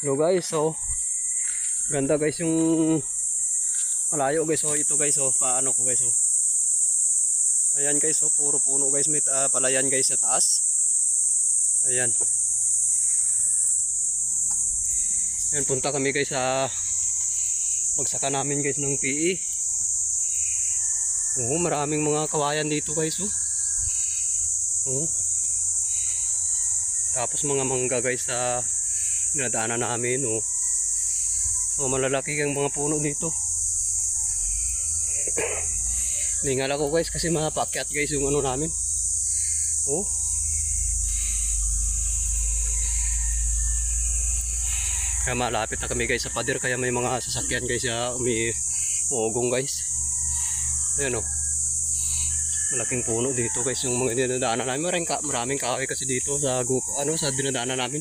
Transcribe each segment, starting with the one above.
Hello guys, so ganda guys yung malayo guys. So ito guys, so paano ko guys, so ayan guys, so puro puno guys, may palayan guys sa taas. Ayan. Ayan, punta kami guys sa magsaka namin guys ng PE. Oo, maraming mga kawayan dito guys, oh. Oo. Tapos mga mangga guys sa dinadaanan namin, oh. So malalaki ang mga puno dito. Ningal ako guys kasi mapakyat guys yung ano namin. Oh. Kaya malapit na kami guys sa pader, kaya may mga sasakyan guys ya, may ugong guys. Ayan, oh. Malaking puno dito guys yung mga dinadaanan namin. Maraming kahoy kasi dito sa ano sa dinadaanan namin.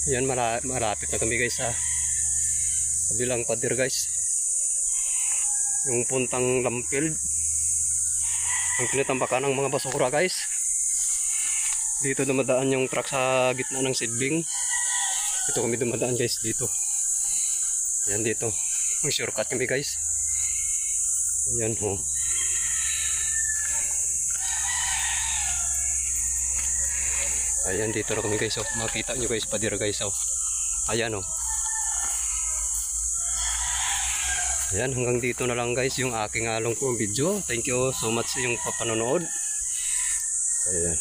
Ayan, malapit na kami guys sa kabilang pader guys. Yung puntang Lamfield, ang tinatampakan ng mga basura guys. Dito dumadaan yung truck sa gitna ng seedling. Ito kami dumadaan guys dito. Ayan dito, ang shortcut kami guys. Ayan, ho. Ayan, dito na kami guys, oh. Makita nyo guys pader guys, oh. Ayan, oh. Ayan, hanggang dito na lang guys yung aking along ko video. Thank you so much sa yung papanonood. Ayan.